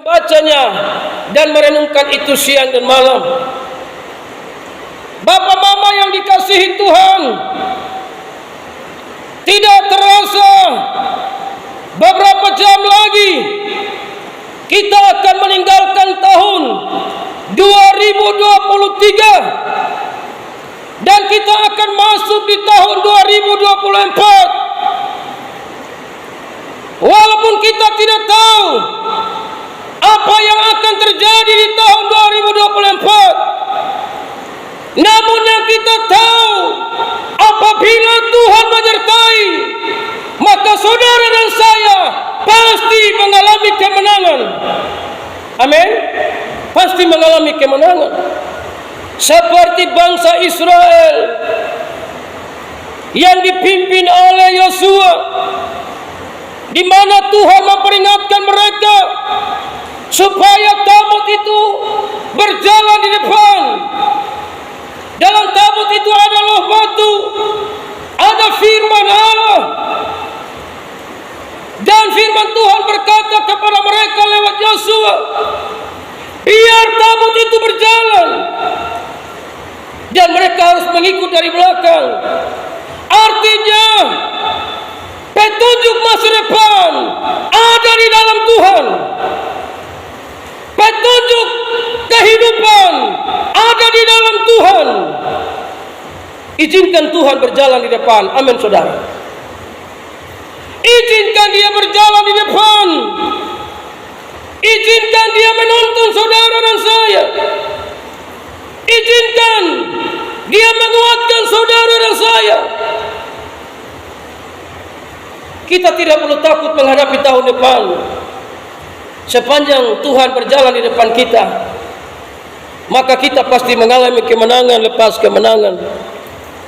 bacanya dan merenungkan itu siang dan malam. Bapak mama yang dikasihi Tuhan, tidak terasa beberapa jam lagi kita akan meninggalkan tahun 2023 dan kita akan masuk di tahun 2024. Walaupun kita tidak tahu apa yang akan terjadi di tahun 2024, namun yang kita tahu, apabila Tuhan menyertai, maka saudara dan saya pasti mengalami kemenangan. Amin. Pasti mengalami kemenangan. Seperti bangsa Israel yang dipimpin oleh Yosua, di mana Tuhan memperingatkan mereka supaya tabut itu berjalan di depan. Dalam tabut itu ada loh batu, ada firman Allah, dan firman Tuhan berkata kepada mereka lewat Yosua, biar tabut itu berjalan, dan mereka harus mengikut dari belakang. Artinya petunjuk masa depan ada di dalam Tuhan. Petunjuk kehidupan ada di dalam Tuhan. Izinkan Tuhan berjalan di depan. Amin saudara. Izinkan dia berjalan di depan. Izinkan dia menuntun saudara dan saya. Izinkan dia menguatkan saudara dan saya. Kita tidak perlu takut menghadapi tahun depan. Sepanjang Tuhan berjalan di depan kita, maka kita pasti mengalami kemenangan lepas kemenangan.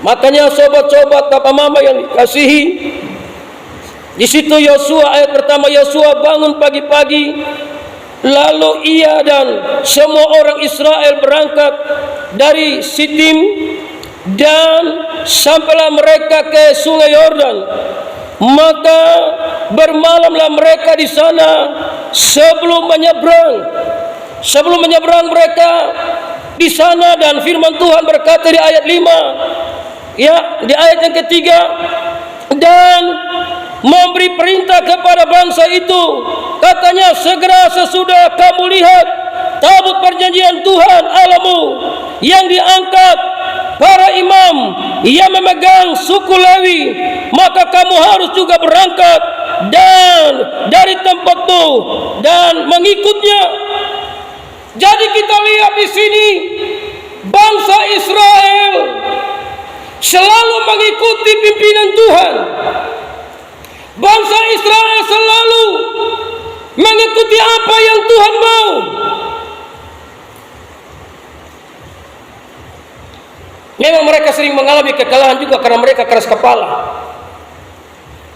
Makanya sobat-sobat Bapak Mama yang dikasihi, di situ Yosua, ayat pertama, Yosua bangun pagi-pagi, lalu ia dan semua orang Israel berangkat dari Sitim dan sampailah mereka ke Sungai Yordan. Maka bermalamlah mereka di sana sebelum menyeberang mereka di sana, dan firman Tuhan berkata di ayat 5, ya, di ayat yang ketiga, dan memberi perintah kepada bangsa itu, katanya, segera sesudah kamu lihat tabut perjanjian Tuhan Allahmu yang diangkat para imam yang memegang suku Lewi, maka kamu harus juga berangkat dan dari tempatmu dan mengikutnya. Jadi kita lihat di sini, bangsa Israel selalu mengikuti pimpinan Tuhan. Bangsa Israel selalu mengikuti apa yang Tuhan mau. Memang mereka sering mengalami kekalahan juga karena mereka keras kepala.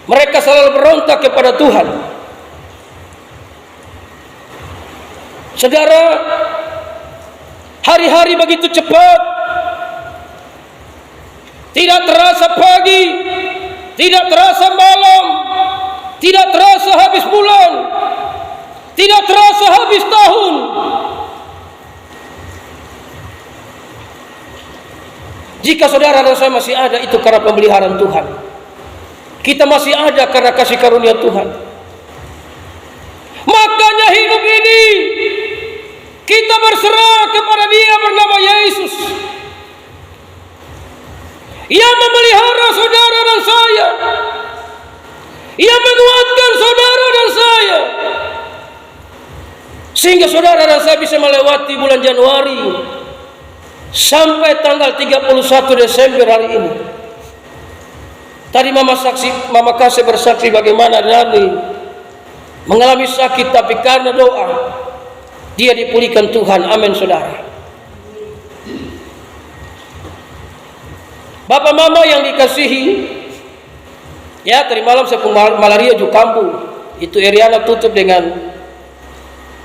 Mereka selalu berontak kepada Tuhan. Saudara, hari-hari begitu cepat. Tidak terasa pagi, tidak terasa malam, tidak terasa habis bulan, tidak terasa habis tahun. Jika saudara dan saya masih ada, itu karena pemeliharaan Tuhan. Kita masih ada karena kasih karunia Tuhan. Makanya hidup ini kita berserah kepada Dia bernama Yesus, yang memelihara saudara dan saya, yang menguatkan saudara dan saya, sehingga saudara dan saya bisa melewati bulan Januari sampai tanggal 31 Desember hari ini. Tadi Mama Kasih bersaksi bagaimana Nani mengalami sakit, tapi karena doa dia dipulihkan Tuhan. Amin saudara. Bapak Mama yang dikasihi, ya, tadi malam saya pun malaria juga kampung. Itu Eriana tutup dengan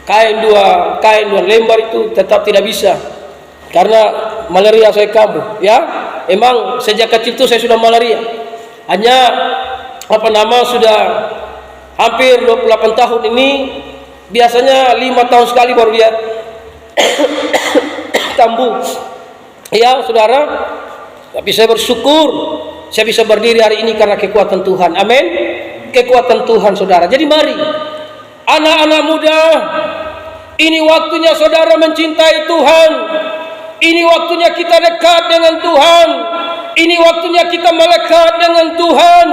kain dua lembar, itu tetap tidak bisa karena malaria saya kambuh. Ya, emang sejak kecil itu saya sudah malaria. Hanya sudah hampir 28 tahun ini Biasanya 5 tahun sekali baru dia tambung. Ya saudara, tapi saya bersyukur saya bisa berdiri hari ini karena kekuatan Tuhan. Amin. Kekuatan Tuhan saudara. Jadi mari anak-anak muda, ini waktunya saudara mencintai Tuhan. Ini waktunya kita dekat dengan Tuhan. Ini waktunya kita melekat dengan Tuhan.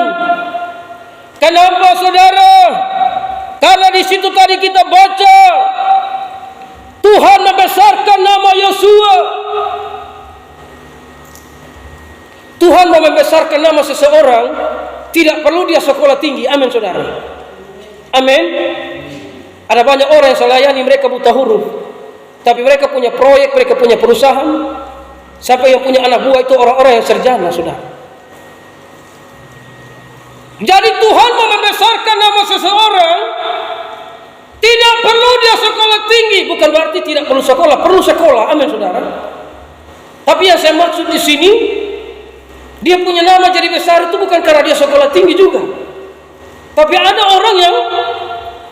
Kenapa saudara? Karena di situ tadi kita baca Tuhan membesarkan nama Yosua. Tuhan mau membesarkan nama seseorang, tidak perlu dia sekolah tinggi. Amin saudara. Amin. Ada banyak orang yang saya layani, mereka buta huruf, tapi mereka punya proyek, mereka punya perusahaan. Sampai yang punya anak buah itu orang-orang yang sarjana saudara. Jadi Tuhan mau membesarkan nama seseorang, tidak perlu dia sekolah tinggi. Bukan berarti tidak perlu sekolah, perlu sekolah. Amin saudara. Tapi yang saya maksud di sini, dia punya nama jadi besar itu bukan karena dia sekolah tinggi juga. Tapi ada orang yang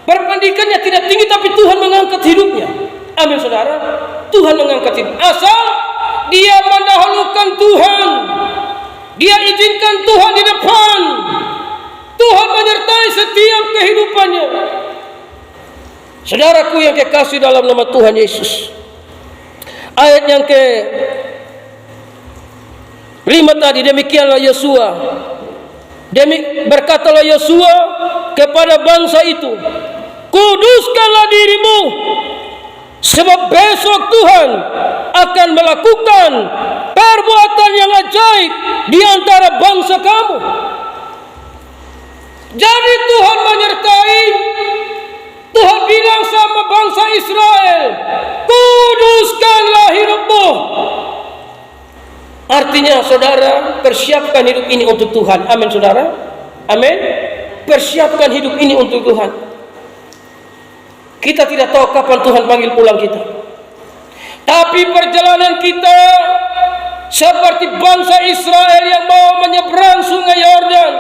berpendidikannya tidak tinggi, tapi Tuhan mengangkat hidupnya. Amin saudara. Tuhan mengangkat hidup. Asal dia mendahulukan Tuhan, dia izinkan Tuhan di depan, Tuhan menyertai setiap kehidupannya. Saudaraku yang kekasih dalam nama Tuhan Yesus, ayat yang ke-5 tadi, demikianlah Yosua, berkatalah Yosua kepada bangsa itu, kuduskanlah dirimu, sebab besok Tuhan akan melakukan perbuatan yang ajaib di antara bangsa kamu. Jadi Tuhan menyertai. Tuhan bilang sama bangsa Israel, kuduskanlah hidupmu. Artinya saudara, persiapkan hidup ini untuk Tuhan. Amin saudara. Amin. Persiapkan hidup ini untuk Tuhan. Kita tidak tahu kapan Tuhan panggil pulang kita. Tapi perjalanan kita seperti bangsa Israel yang mau menyeberang sungai Yordan.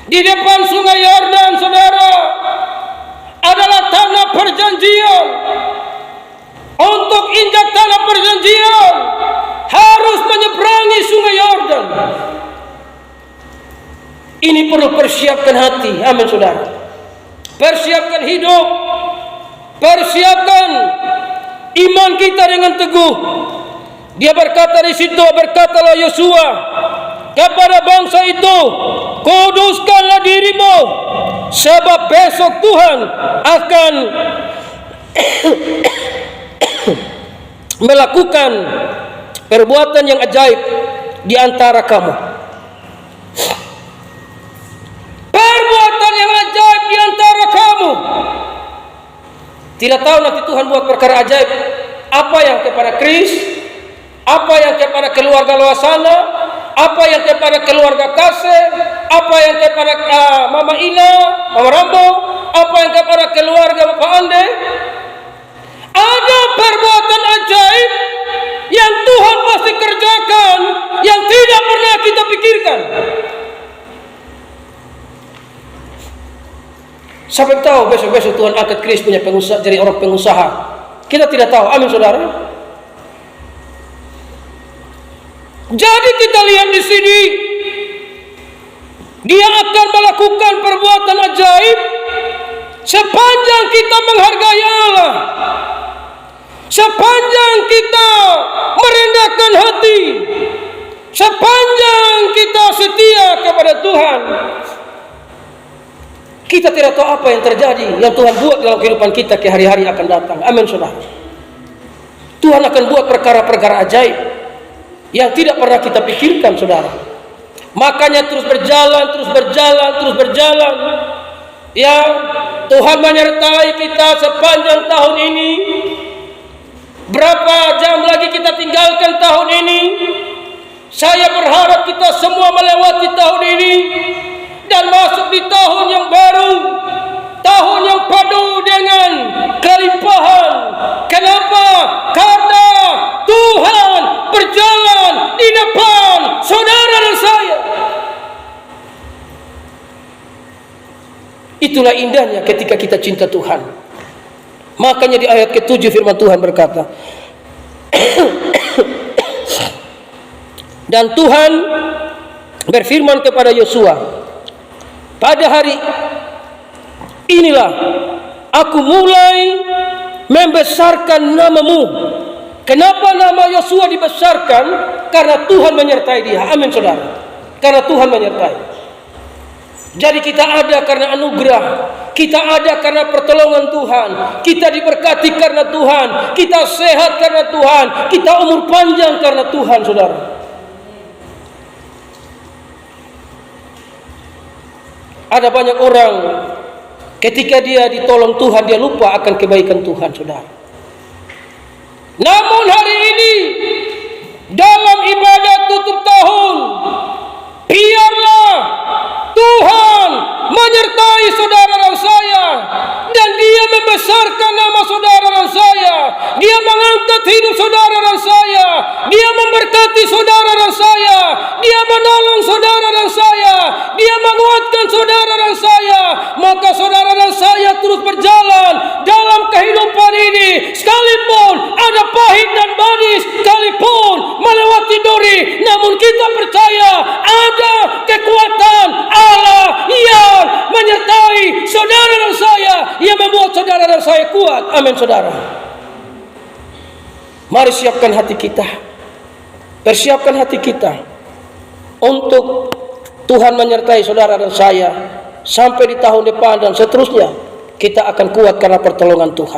Di depan sungai Yordan saudara adalah tanah perjanjian. Untuk injak tanah perjanjian harus menyeberangi sungai Yordan. Ini perlu persiapkan hati. Amin saudara. Persiapkan hidup, persiapkan iman kita dengan teguh. Dia berkata di situ, berkatalah Yosua kepada bangsa itu, kuduskanlah dirimu, sebab besok Tuhan akan melakukan perbuatan yang ajaib di antara kamu. Perbuatan yang ajaib di antara kamu. Tidak tahu nanti Tuhan buat perkara ajaib apa yang kepada Kris, apa yang kepada keluarga Luasana, apa yang kepada keluarga Kase, apa yang kepada Mama Ina, Mama Rambo, apa yang kepada keluarga Bapak Ande. Ada perbuatan ajaib yang Tuhan pasti kerjakan, yang tidak pernah kita pikirkan. Siapa tahu besok-besok Tuhan angkat Kris punya pengusaha, jadi orang pengusaha. Kita tidak tahu. Amin saudara. Jadi kita lihat di sini, dia akan melakukan perbuatan ajaib sepanjang kita menghargai Allah, sepanjang kita merendahkan hati, sepanjang kita setia kepada Tuhan. Kita tidak tahu apa yang terjadi, yang Tuhan buat dalam kehidupan kita ke hari-hari akan datang. Amin saudara. Tuhan akan buat perkara-perkara ajaib yang tidak pernah kita pikirkan saudara. Makanya terus berjalan, terus berjalan, terus berjalan. Ya, Tuhan menyertai kita sepanjang tahun ini. Berapa jam lagi kita tinggalkan tahun ini? Saya berharap kita semua melewati tahun ini dan masuk di tahun yang baru, tahun yang penuh dengan kelimpahan. Kenapa? Karena Tuhan berjalan di depan saudara dan saya. Itulah Inilah indahnya ketika kita cinta Tuhan. Makanya di ayat ke-7 firman Tuhan berkata, dan Tuhan berfirman kepada Yosua, pada hari inilah aku mulai membesarkan namamu. Kenapa nama Yosua dibesarkan? Karena Tuhan menyertai dia. Amin saudara. Karena Tuhan menyertai. Jadi kita ada karena anugerah, kita ada karena pertolongan Tuhan, kita diberkati karena Tuhan, kita sehat karena Tuhan, kita umur panjang karena Tuhan, saudara. Ada banyak orang ketika dia ditolong Tuhan, dia lupa akan kebaikan Tuhan, saudara. Namun hari ini dalam ibadat tutup tahun, biarlah Tuhan menyertai saudara dan saya, dan Dia membesarkan nama saudara dan saya. Dia mengangkat hidup saudara dan saya. Dia memberkati saudara dan saya. Dia menolong saudara dan saya. Dia menguatkan saudara dan saya. Maka saudara dan saya terus berjalan dalam kehidupan ini, sekalipun ada pahit dan manis, sekalipun melewati duri, namun kita percaya ada kekuatan Allah yang menyertai saudara dan saya, yang membuat saudara dan saya kuat. Amin saudara. Mari siapkan hati kita, persiapkan hati kita untuk Tuhan menyertai saudara dan saya sampai di tahun depan dan seterusnya. Kita akan kuat karena pertolongan Tuhan.